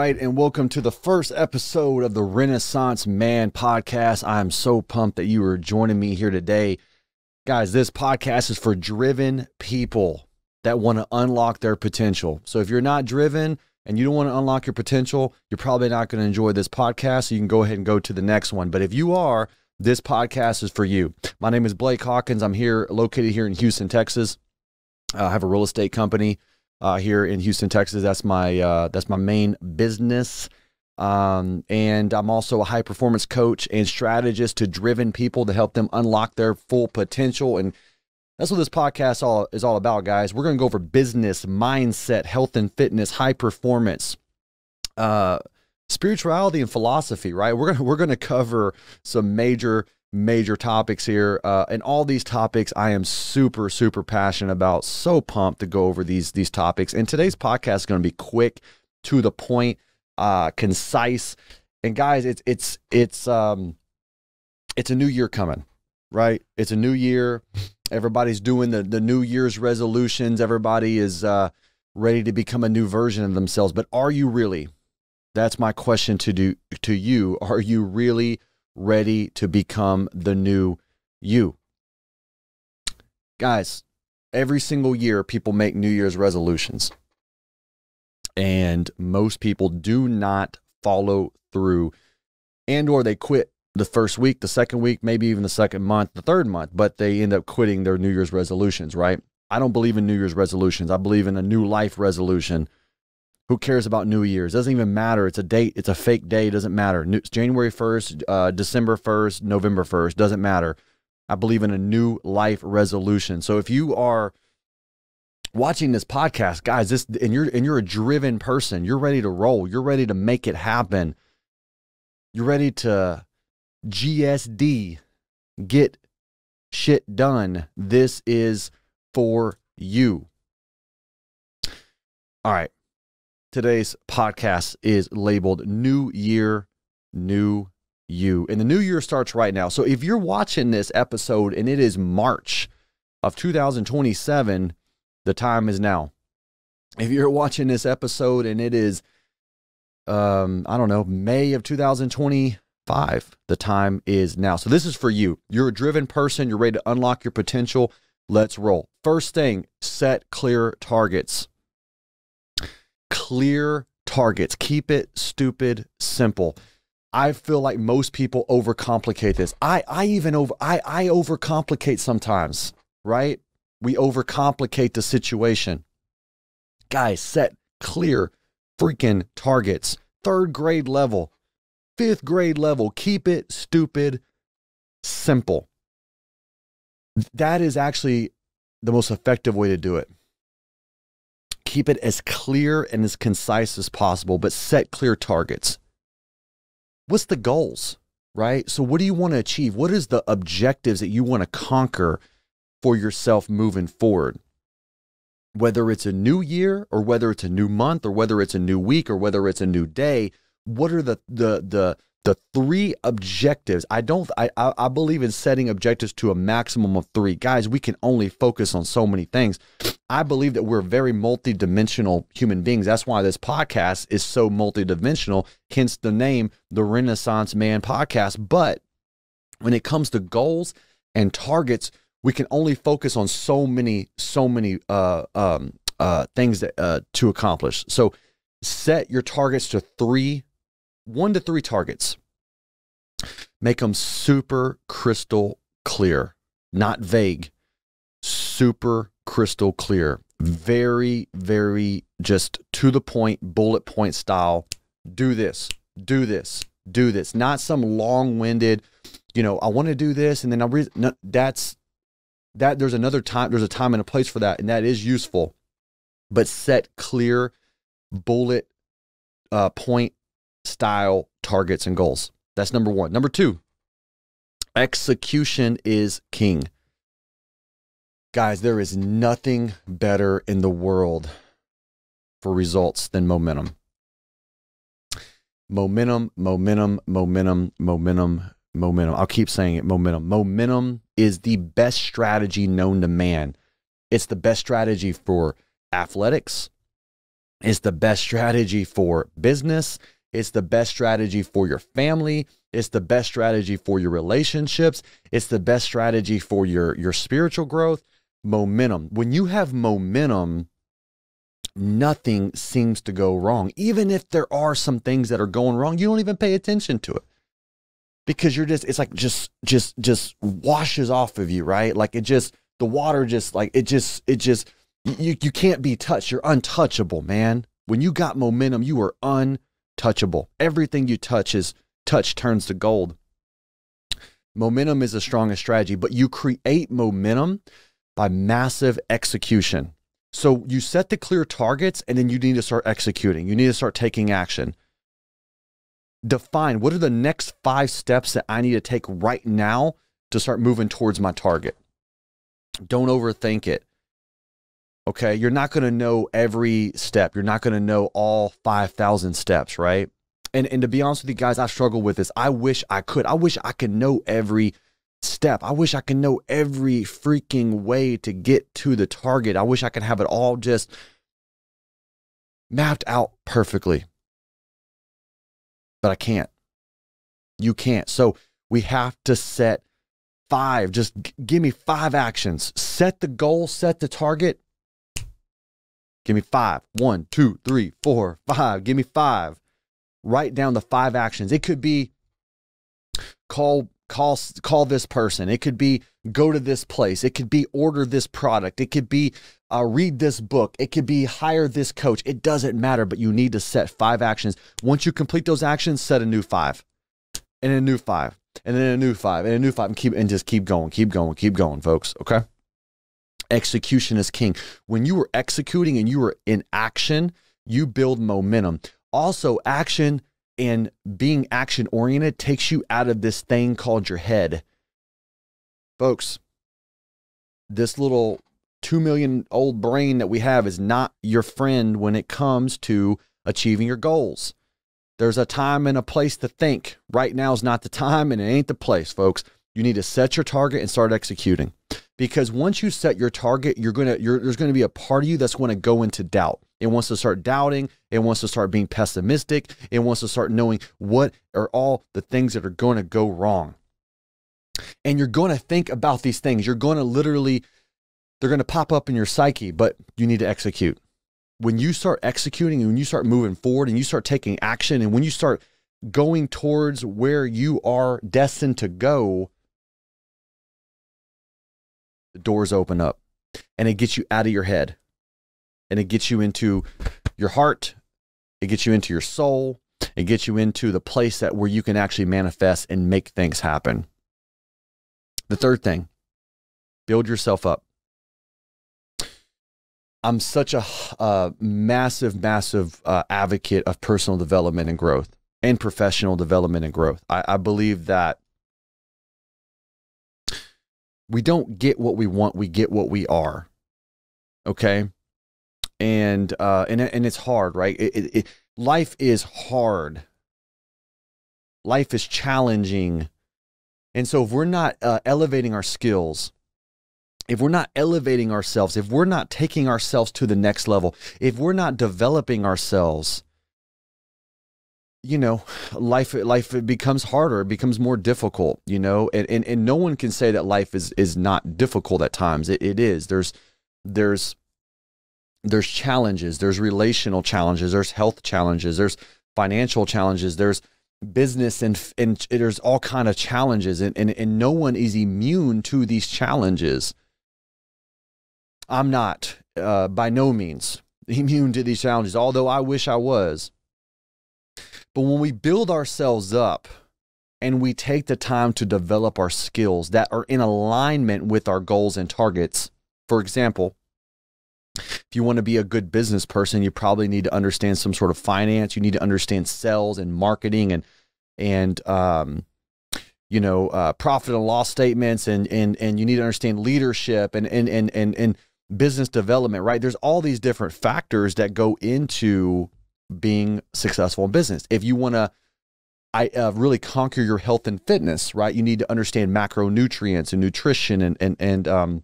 right, and welcome to the first episode of the Renaissance Man podcast. I am so pumped that you are joining me here today. Guys, this podcast is for driven people that want to unlock their potential. So if you're not driven and you don't want to unlock your potential, you're probably not going to enjoy this podcast, so you can go ahead and go to the next one. But if you are, this podcast is for you. My name is Blake Hawkins. I'm located here in Houston, Texas. I have a real estate company here in Houston, Texas. That's my main business. And I'm also a high performance coach and strategist to driven people to help them unlock their full potential. And that's what this podcast is all about, guys. We're going to go over business, mindset, health and fitness, high performance, spirituality and philosophy, right? We're going to cover some major topics here. And all these topics I am super passionate about. So pumped to go over these topics. And today's podcast is going to be quick, to the point, concise. And guys, it's a new year coming, right? It's a new year. Everybody's doing the New Year's resolutions. Everybody is ready to become a new version of themselves. But are you really? That's my question to you. Are you really ready to become the new you? Guys, every single year people make New Year's resolutions, and most people do not follow through, and or they quit the first week, the second week, maybe even the second month, the third month, but they end up quitting their New Year's resolutions, right? I don't believe in New Year's resolutions. I believe in a new life resolution. Who cares about New Year's? Doesn't even matter. It's a date. It's a fake day. Doesn't matter. It's January 1st, December 1st, November 1st. Doesn't matter. I believe in a new life resolution. So if you are watching this podcast, guys, and you're a driven person, you're ready to roll. You're ready to make it happen. You're ready to GSD, get shit done. This is for you. All right. Today's podcast is labeled New Year, New You. And the new year starts right now. So if you're watching this episode and it is March of 2027, the time is now. If you're watching this episode and it is, May of 2025, the time is now. So this is for you. You're a driven person. You're ready to unlock your potential. Let's roll. First thing, set clear targets. Clear targets. Keep it stupid simple. I feel like most people overcomplicate this. I overcomplicate sometimes, right? We overcomplicate the situation. Guys, set clear freaking targets. 3rd grade level, 5th grade level. Keep it stupid simple. That is actually the most effective way to do it. Keep it as clear and as concise as possible, but set clear targets. What's the goals, right? So what do you want to achieve? What is the objectives that you want to conquer for yourself moving forward? Whether it's a new year or whether it's a new month or whether it's a new week or whether it's a new day, what are the 3 objectives? I believe in setting objectives to a maximum of 3. Guys, we can only focus on so many things. I believe that we're very multidimensional human beings. That's why this podcast is so multidimensional, hence the name, the Renaissance Man podcast. But when it comes to goals and targets, we can only focus on so many things that, to accomplish. So set your targets to 1 to 3 targets. Make them super crystal clear, not vague, super crystal clear. Very just to the point, bullet point style. Do this, do this, do this. Not some long-winded, I want to do this and then there's another time, there's a time and a place for that, and that is useful. But set clear bullet point style targets and goals. That's number 1. Number 2, execution is king. Guys, there is nothing better in the world for results than momentum. Momentum. I'll keep saying it, momentum. Momentum is the best strategy known to man. It's the best strategy for athletics. It's the best strategy for business. It's the best strategy for your family. It's the best strategy for your relationships. It's the best strategy for your spiritual growth. Momentum. When you have momentum, nothing seems to go wrong. Even if there are some things that are going wrong, you don't even pay attention to it because you're just, it's like just washes off of you, right? Like the water just like, you can't be touched. You're untouchable, man. When you got momentum, you are untouchable. Everything you touch turns to gold. Momentum is the strongest strategy, but you create momentum by massive execution. So you set the clear targets and then you need to start executing. You need to start taking action. Define what are the next 5 steps that I need to take right now to start moving towards my target. Don't overthink it. Okay. You're not going to know every step. You're not going to know all 5,000 steps, right? And to be honest with you guys, I struggle with this. I wish I could. I wish I could know every step. I wish I could know every freaking way to get to the target. I wish I could have it all just mapped out perfectly. But I can't. You can't. So we have to set 5. Just give me 5 actions. Set the goal, set the target. Give me 5. 1, 2, 3, 4, 5. Give me 5. Write down the 5 actions. It could be call this person. It could be go to this place. It could be order this product. It could be read this book. It could be hire this coach. It doesn't matter, but you need to set 5 actions. Once you complete those actions, set a new 5 and a new 5 and then a new 5 and a new 5 and just keep going, folks. Okay. Execution is king. When you are executing and you are in action, you build momentum. Also, action and being action oriented takes you out of this thing called your head. Folks, this little 2 million old brain that we have is not your friend when it comes to achieving your goals. There's a time and a place to think. Right now is not the time and it ain't the place, folks. You need to set your target and start executing. Because once you set your target, there's going to be a part of you that's going to go into doubt. It wants to start doubting. It wants to start being pessimistic. It wants to start knowing what are all the things that are going to go wrong. And you're going to think about these things. You're going to they're going to pop up in your psyche, but you need to execute. When you start executing and when you start moving forward and you start taking action and when you start going towards where you are destined to go, the doors open up and it gets you out of your head and it gets you into your heart. It gets you into your soul. It gets you into the place where you can actually manifest and make things happen. The third thing, build yourself up. I'm such a massive advocate of personal development and growth and professional development and growth. I believe that we don't get what we want, we get what we are. Okay? And it's hard, right? Life is hard. Life is challenging. And so if we're not elevating our skills, if we're not elevating ourselves, if we're not taking ourselves to the next level, if we're not developing ourselves, life it becomes harder, it becomes more difficult, and no one can say that life is not difficult at times. It is. There's challenges, there's relational challenges, there's health challenges, there's financial challenges, there's business and there's all kind of challenges and no one is immune to these challenges. I'm not by no means immune to these challenges, although I wish I was. But when we build ourselves up and we take the time to develop our skills that are in alignment with our goals and targets, for example, if you want to be a good business person, you probably need to understand some sort of finance. You need to understand sales and marketing and profit and loss statements and you need to understand leadership and business development, right? There's all these different factors that go into being successful in business. If you want to really conquer your health and fitness, right? You need to understand macronutrients and nutrition and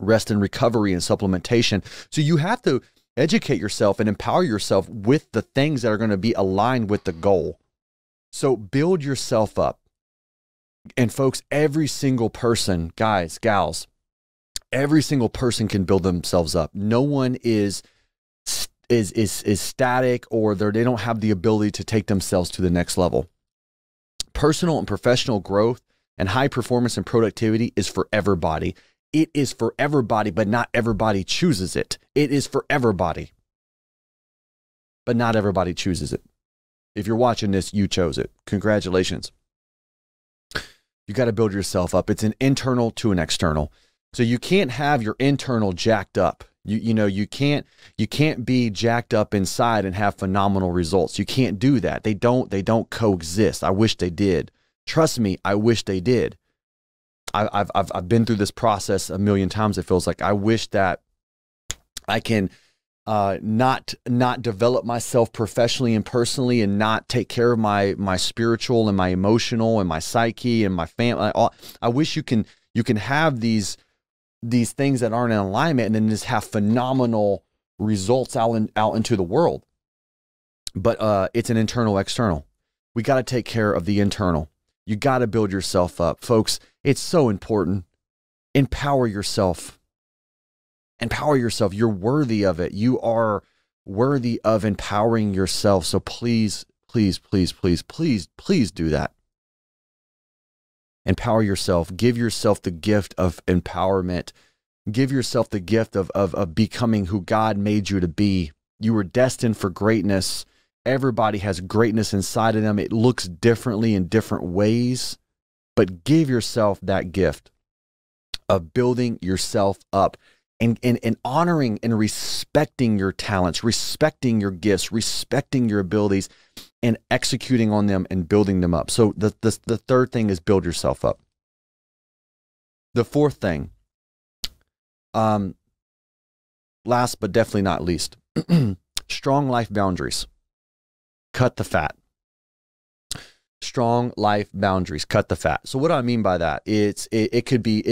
rest and recovery and supplementation. So you have to Educate yourself and empower yourself with the things that are going to be aligned with the goal. So build yourself up. And folks, every single person, guys, gals, every single person can build themselves up. No one is static, or they don't have the ability to take themselves to the next level. Personal and professional growth and high performance and productivity is for everybody. It is for everybody, but not everybody chooses it. It is for everybody, but not everybody chooses it. If you're watching this, you chose it. Congratulations. You got to build yourself up. It's an internal to an external. So you can't have your internal jacked up. You can't be jacked up inside and have phenomenal results. You can't do that. They don't coexist. I wish they did. Trust me, I wish they did. I've been through this process a million times. It feels like I wish that I can not develop myself professionally and personally, and not take care of my spiritual and my emotional and my psyche and my family. I wish you can have these things that aren't in alignment and then just have phenomenal results out into the world. But it's an internal external. We got to take care of the internal. You got to build yourself up, folks. It's so important. Empower yourself. Empower yourself. You're worthy of it. You are worthy of empowering yourself. So please, please, please, please, please, please do that. Empower yourself. Give yourself the gift of empowerment. Give yourself the gift of becoming who God made you to be. You were destined for greatness. Everybody has greatness inside of them. It looks differently in different ways, but give yourself that gift of building yourself up and honoring and respecting your talents, respecting your gifts, respecting your abilities, and executing on them and building them up. So the third thing is build yourself up. The fourth thing, last but definitely not least, strong life boundaries. Cut the fat. Strong life boundaries. Cut the fat. So what do I mean by that? It could be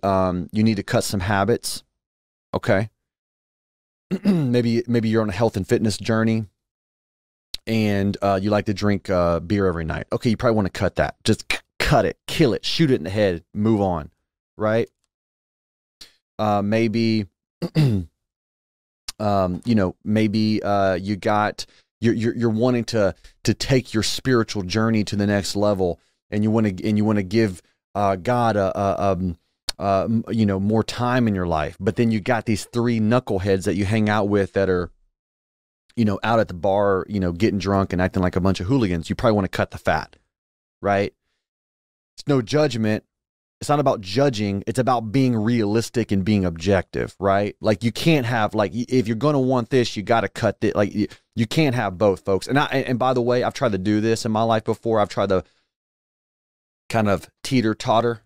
you need to cut some habits. Okay. maybe you're on a health and fitness journey, and you like to drink beer every night. Okay, you probably want to cut that. Just cut it, kill it, shoot it in the head, move on. Right? Maybe maybe you're wanting to take your spiritual journey to the next level, and you want to give God more time in your life. But then you got these three knuckleheads that you hang out with that are out at the bar, getting drunk and acting like a bunch of hooligans. You probably want to cut the fat, right? It's no judgment. It's not about judging. It's about being realistic and being objective, right? Like you can't have, if you're going to want this, you got to cut it. Like you can't have both, folks. And by the way, I've tried to do this in my life before. I've tried to kind of teeter-totter,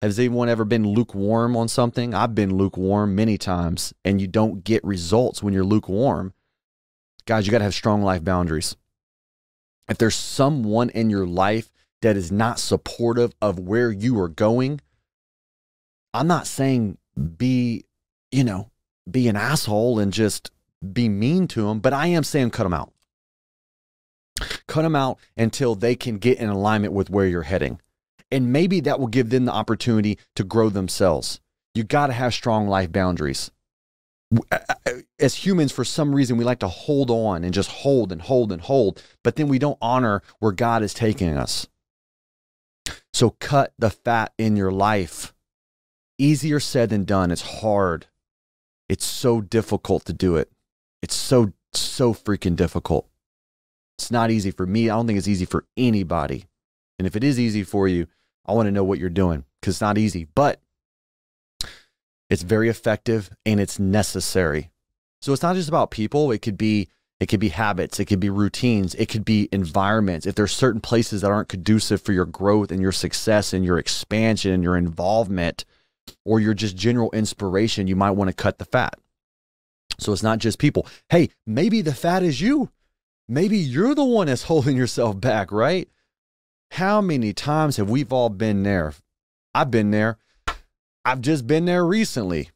Has anyone ever been lukewarm on something? I've been lukewarm many times, and you don't get results when you're lukewarm. Guys, you got to have strong life boundaries. If there's someone in your life that is not supportive of where you are going, I'm not saying be an asshole and just be mean to them, but I am saying cut them out. Cut them out until they can get in alignment with where you're heading. And maybe that will give them the opportunity to grow themselves. You got to have strong life boundaries. As humans, for some reason, we like to hold on and just hold and hold and hold, but then we don't honor where God is taking us. So cut the fat in your life. Easier said than done. It's hard. It's so difficult to do it. It's so freaking difficult. It's not easy for me. I don't think it's easy for anybody. And if it is easy for you, I want to know what you're doing, because it's not easy, but it's very effective and it's necessary. So it's not just about people. It could be habits. It could be routines. It could be environments. If there's certain places that aren't conducive for your growth and your success and your expansion and your involvement, or your just general inspiration, you might want to cut the fat. So it's not just people. Hey, maybe the fat is you. Maybe you're the one that's holding yourself back, right? How many times have we all been there? I've been there. I've just been there recently.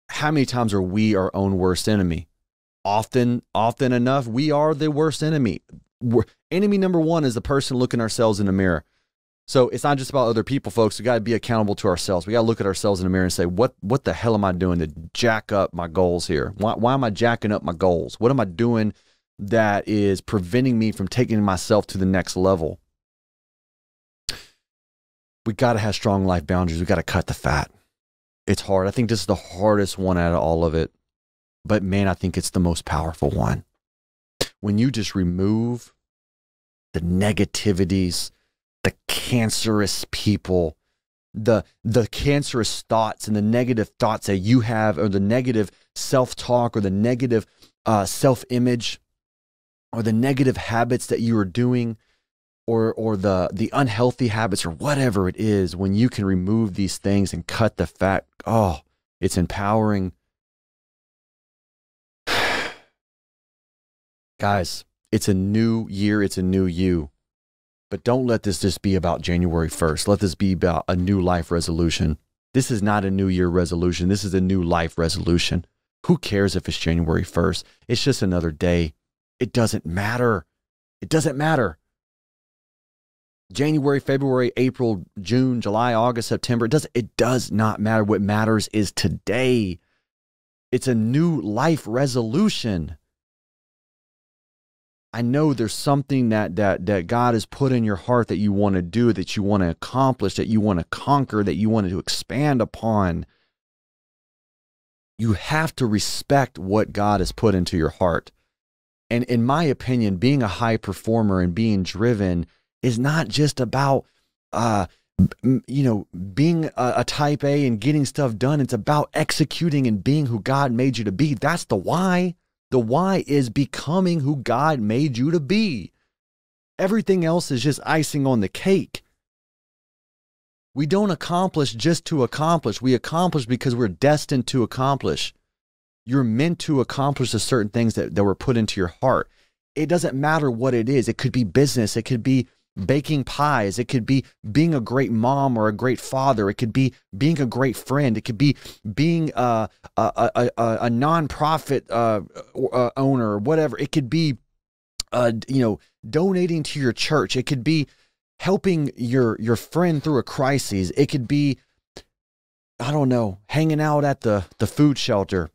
how many times are we our own worst enemy? Often enough, we are the worst enemy. Enemy number one is the person looking ourselves in the mirror. So it's not just about other people, folks. We got to be accountable to ourselves. We got to look at ourselves in the mirror and say, what the hell am I doing to jack up my goals here? Why am I jacking up my goals? What am I doing that is preventing me from taking myself to the next level? We got to have strong life boundaries. We got to cut the fat. It's hard. I think this is the hardest one out of all of it. But man, I think it's the most powerful one. When you just remove the negativities, the cancerous people, the cancerous thoughts and the negative thoughts that you have, or the negative self-talk, or the negative self-image, or the negative habits that you are doing, or the unhealthy habits, or whatever it is. When you can remove these things and cut the fat, oh, it's empowering. Guys, it's a new year. It's a new you. But don't let this just be about January 1st. Let this be about a new life resolution. This is not a new year resolution. This is a new life resolution. Who cares if it's January 1st? It's just another day. It doesn't matter. It doesn't matter. January, February, April, June, July, August, September. It does not matter. What matters is today. It's a new life resolution. I know there's something that God has put in your heart that you want to do, that you want to accomplish, that you want to conquer, that you want to expand upon. You have to respect what God has put into your heart. And in my opinion, being a high performer and being driven is not just about, being a type A and getting stuff done. It's about executing and being who God made you to be. That's the why. The why is becoming who God made you to be. Everything else is just icing on the cake. We don't accomplish just to accomplish. We accomplish because we're destined to accomplish. You're meant to accomplish the certain things that were put into your heart. It doesn't matter what it is. It could be business. It could be baking pies. It could be being a great mom or a great father. It could be being a great friend. It could be being a nonprofit owner or whatever. It could be, donating to your church. It could be helping your friend through a crisis. It could be, I don't know, hanging out at the food shelter.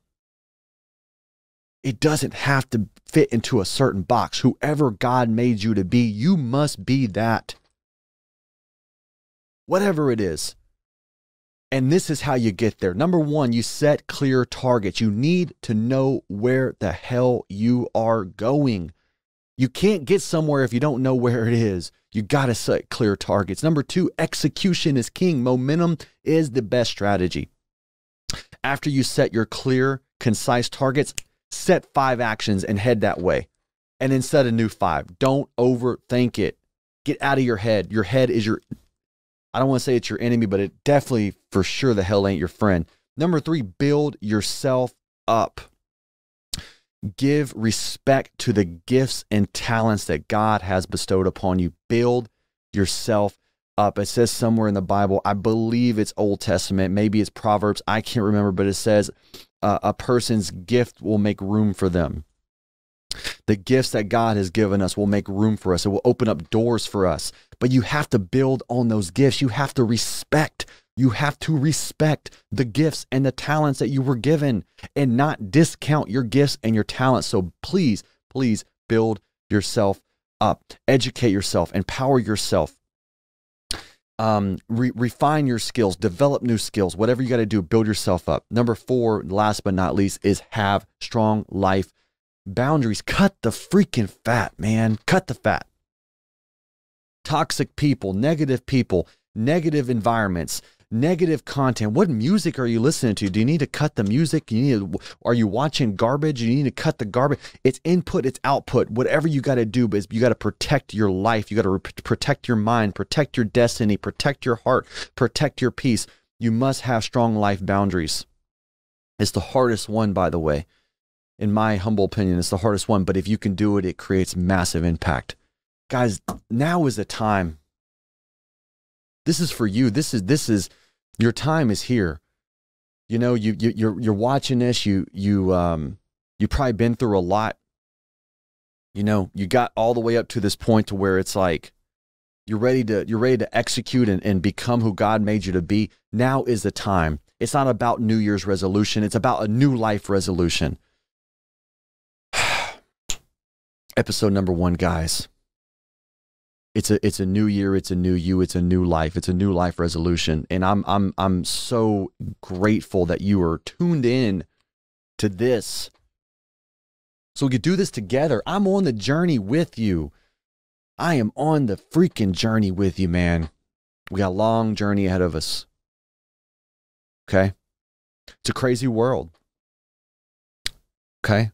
It doesn't have to fit into a certain box. Whoever God made you to be, you must be that. Whatever it is. And this is how you get there. Number one, you set clear targets. You need to know where the hell you are going. You can't get somewhere if you don't know where it is. You got to set clear targets. Number two, execution is king. Momentum is the best strategy. After you set your clear, concise targets, set 5 actions and head that way. And then set a new 5. Don't overthink it. Get out of your head. Your head is I don't want to say it's your enemy, but it definitely for sure the hell ain't your friend. Number 3, build yourself up. Give respect to the gifts and talents that God has bestowed upon you. Build yourself up. It says somewhere in the Bible, I believe it's Old Testament, maybe it's Proverbs, I can't remember, but it says a person's gift will make room for them. The gifts that God has given us will make room for us. It will open up doors for us. But you have to build on those gifts. You have to respect. You have to respect the gifts and the talents that you were given and not discount your gifts and your talents. So please, please build yourself up. Educate yourself. Empower yourself. Refine your skills. Develop new skills. Whatever you got to do, build yourself up. Number 4, last but not least, is have strong life boundaries. Cut the freaking fat, man. Cut the fat. Toxic people, negative environments, negative content. What music are you listening to? Do you need to cut the music? Are you watching garbage? You need to cut the garbage. It's input, it's output. Whatever you got to do, but you got to protect your life. You got to protect your mind, protect your destiny, protect your heart, protect your peace. You must have strong life boundaries. It's the hardest one, by the way. In my humble opinion, it's the hardest one, but if you can do it, it creates massive impact. Guys, now is the time. This is for you. This is your time is here. You know, you're watching this. You probably been through a lot. You know, you got all the way up to this point to where it's like you're ready to execute and become who God made you to be. Now is the time. It's not about New Year's resolution. It's about a new life resolution. Episode number 1, guys. It's a new year. It's a new you. It's a new life. It's a new life resolution. And I'm so grateful that you are tuned in to this. So we could do this together. I'm on the journey with you. I am on the freaking journey with you, man. We got a long journey ahead of us. Okay? It's a crazy world. Okay?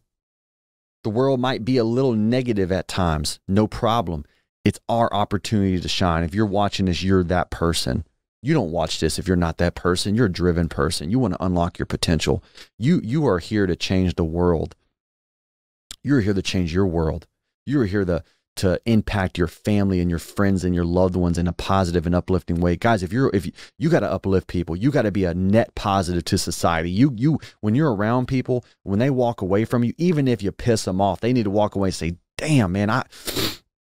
The world might be a little negative at times. No problem. It's our opportunity to shine. If you're watching this, you're that person. You don't watch this if you're not that person. You're a driven person. You want to unlock your potential. You are here to change the world. You're here to change your world. You're here to impact your family and your friends and your loved ones in a positive and uplifting way. Guys, if you got to uplift people, you got to be a net positive to society. When you're around people, when they walk away from you, even if you piss them off, they need to walk away and say, damn, man,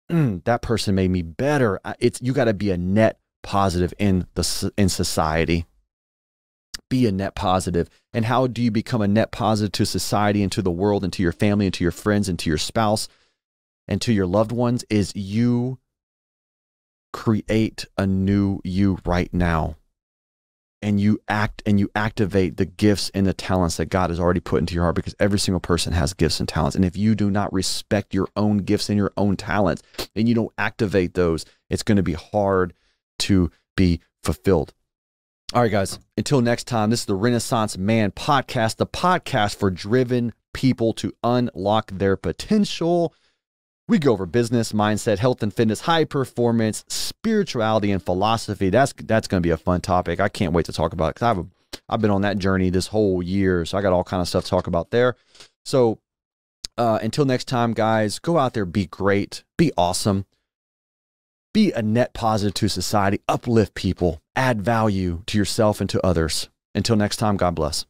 that person made me better. You got to be a net positive in society. Be a net positive. And how do you become a net positive to society and to the world and to your family and to your friends and to your spouse and to your loved ones? Is you create a new you right now. And you activate the gifts and the talents that God has already put into your heart, because every single person has gifts and talents. And if you do not respect your own gifts and your own talents, and you don't activate those, it's going to be hard to be fulfilled. All right, guys, until next time, this is the Renaissance Man Podcast, the podcast for driven people to unlock their potential. We go over business, mindset, health and fitness, high performance, spirituality, and philosophy. That's going to be a fun topic. I can't wait to talk about it, because I've been on that journey this whole year, so I got all kind of stuff to talk about there. So until next time, guys, go out there, be great, be awesome, be a net positive to society, uplift people, add value to yourself and to others. Until next time, God bless.